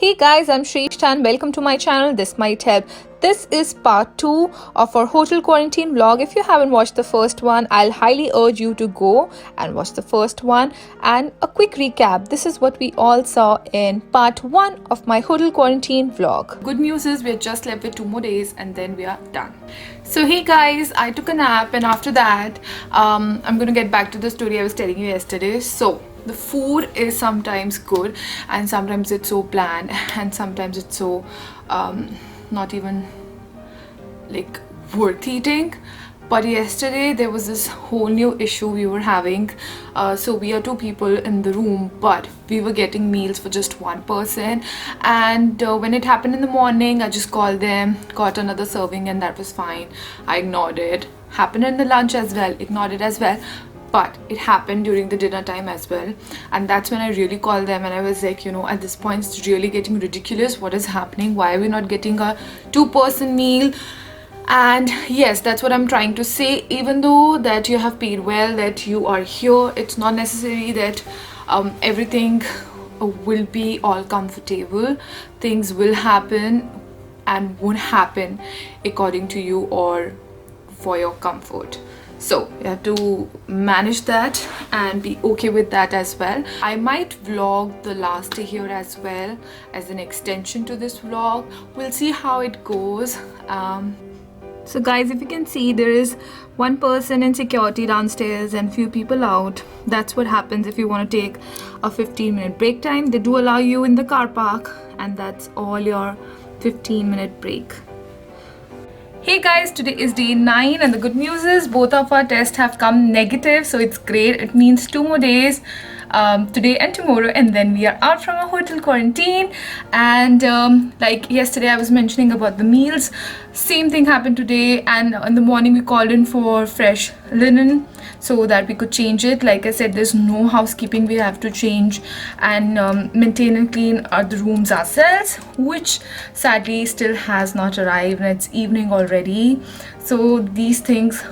Hey guys, I'm Shrishth and welcome to my channel. This might help. This is part 2 of our hotel quarantine vlog. If you haven't watched the first one, I'll highly urge you to go and watch the first one. And a quick recap, this is what we all saw in part 1 of my hotel quarantine vlog. Good news is we're just left with 2 more days and then we are done. So hey guys, I took a nap and after that I'm gonna get back to the story I was telling you yesterday. So the food is sometimes good and sometimes it's so bland and sometimes it's so not even like worth eating. But yesterday there was this whole new issue we were having. So we are 2 people in the room, but we were getting meals for just 1 person, and when it happened in the morning, I just called them, got another serving, and that was fine. I ignored it. Happened in the lunch as well, ignored it as well. But it happened during the dinner time as well, and that's when I really called them and I was like, you know, at this point it's really getting ridiculous. What is happening? Why are we not getting a 2-person meal? And yes, that's what I'm trying to say. Even though that you have paid well, that you are here, it's not necessary that everything will be all comfortable. Things will happen and won't happen according to you or for your comfort. So you have to manage that and be okay with that as well. I might vlog the last day here as well as an extension to this vlog. We'll see how it goes. So guys, if you can see, there is 1 person in security downstairs and few people out. That's what happens if you want to take a 15-minute break time. They do allow you in the car park, and that's all your 15-minute break. Hey guys, today is day 9 and the good news is both of our tests have come negative, so it's great. It means 2 more days, today and tomorrow, and then we are out from our hotel quarantine. And like yesterday I was mentioning about the meals, same thing happened today, and in the morning we called in for fresh linen so that we could change it. Like I said, there's no housekeeping. We have to change and maintain and clean the rooms ourselves, which sadly still has not arrived, and it's evening already. So these things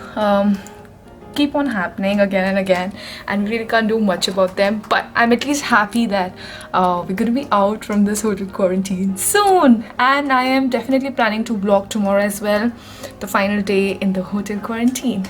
keep on happening again and again, and we really can't do much about them. But I'm at least happy that we're gonna be out from this hotel quarantine soon, and I am definitely planning to vlog tomorrow as well, the final day in the hotel quarantine.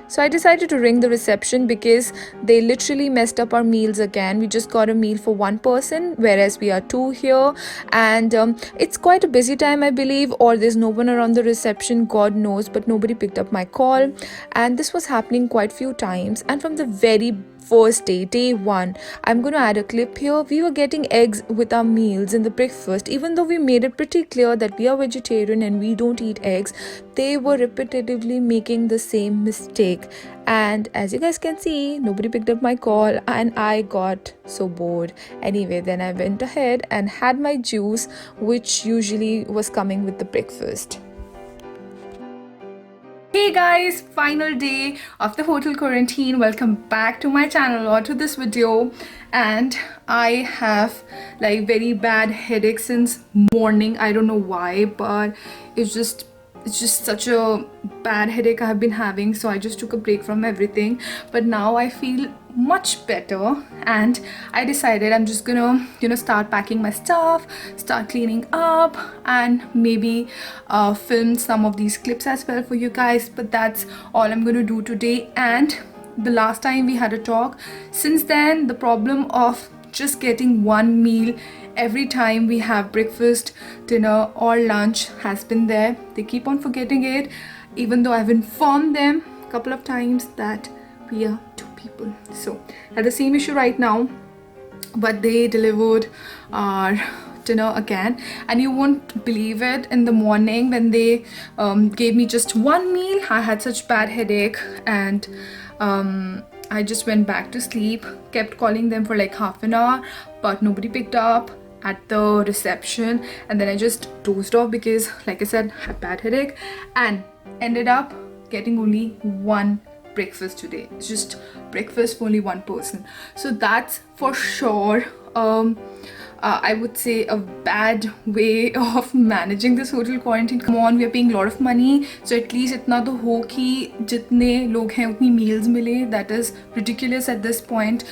So I decided to ring the reception because they literally messed up our meals again. We just got a meal for 1 person, whereas we are 2 here, and it's quite a busy time, I believe, or there's no one around the reception, God knows, but nobody picked up my call. And this was happening quite few times, and from the very first day 1, I'm going to add a clip here. We were getting eggs with our meals in the breakfast, even though we made it pretty clear that we are vegetarian and we don't eat eggs. They were repetitively making the same mistake, and as you guys can see, nobody picked up my call and I got so bored. Anyway, then I went ahead and had my juice, which usually was coming with the breakfast. Hey guys, final day of the hotel quarantine. Welcome back to my channel or to this video. And I have like very bad headache since morning. I don't know why, but it's just such a bad headache I have been having. So I just took a break from everything, but now I feel much better, and I decided I'm just gonna, you know, start packing my stuff, start cleaning up, and maybe film some of these clips as well for you guys. But that's all I'm gonna do today. And the last time we had a talk, since then the problem of just getting 1 meal every time we have breakfast, dinner or lunch has been there. They keep on forgetting it, even though I've informed them a couple of times that we are 2 people. So I have the same issue right now, but they delivered our dinner again, and you won't believe it, in the morning when they gave me just 1 meal, I had such bad headache, and I just went back to sleep, kept calling them for like half an hour, but nobody picked up at the reception, and then I just dozed off because, like I said, I had bad headache, and ended up getting only 1 breakfast today. It's just breakfast for only 1 person. So that's for sure I would say a bad way of managing this hotel quarantine. Come on, we are paying a lot of money, so at least itna to ho ki jitne log hain utni meals mile. That is ridiculous at this point.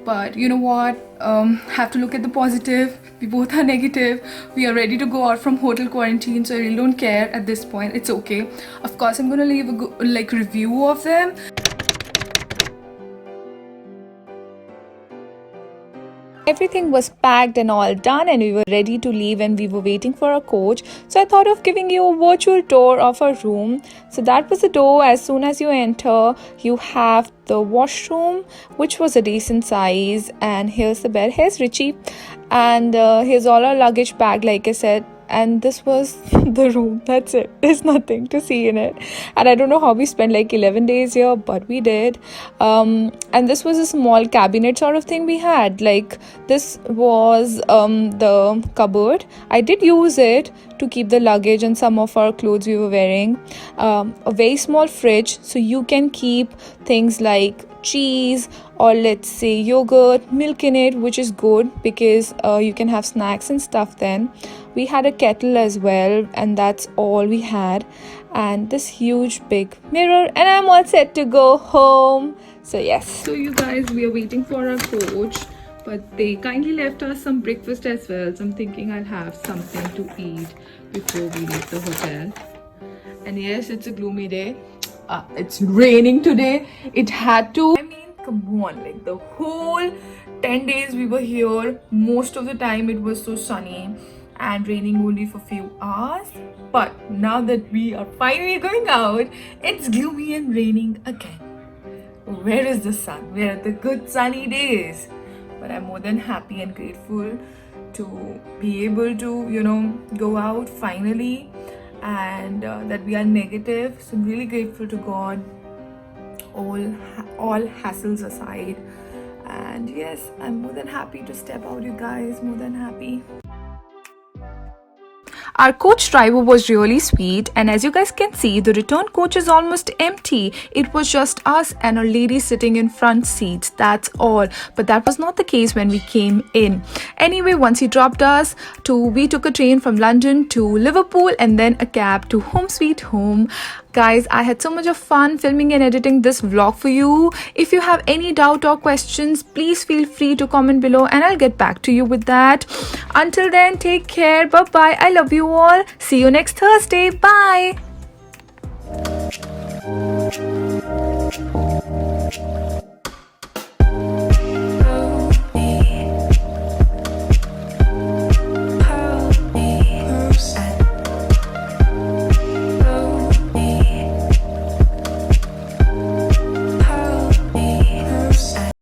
But you know what? Have to look at the positive. We both are negative. We are ready to go out from hotel quarantine, so I really don't care at this point. It's okay. Of course, I'm gonna leave a review of them. Everything was packed and all done, and we were ready to leave, and we were waiting for a coach. So I thought of giving you a virtual tour of our room. So that was the door. As soon as you enter, you have the washroom, which was a decent size, and here's the bed. Here's Richie, and here's all our luggage bag, like I said. And this was the room. That's it. There's nothing to see in it. And I don't know how we spent like 11 days here, but we did. And this was a small cabinet sort of thing we had. Like, this was the cupboard. I did use it to keep the luggage and some of our clothes we were wearing. A very small fridge, so you can keep things like cheese or let's say yogurt, milk in it, which is good because you can have snacks and stuff. Then we had a kettle as well, and that's all we had, and this huge big mirror, and I'm all set to go home. So yes, so you guys, we are waiting for our coach, but they kindly left us some breakfast as well, so I'm thinking I'll have something to eat before we leave the hotel. And yes, it's a gloomy day. It's raining today. It had to. I mean, come on, like the whole 10 days we were here, most of the time it was so sunny and raining only for few hours. But now that we are finally going out, it's gloomy and raining again. Where is the sun? Where are the good sunny days? But I'm more than happy and grateful to be able to, go out finally, and that we are negative. So I'm really grateful to God, all hassles aside. And yes, I'm more than happy to step out, you guys, more than happy. Our coach driver was really sweet, and as you guys can see, the return coach is almost empty. It was just us and a lady sitting in front seats, that's all. But that was not the case when we came in. Anyway, once he dropped us, we took a train from London to Liverpool and then a cab to home sweet home. Guys, I had so much of fun filming and editing this vlog for you. If you have any doubt or questions, please feel free to comment below and I'll get back to you with that. Until then, take care. Bye-bye. I love you all. See you next Thursday. Bye.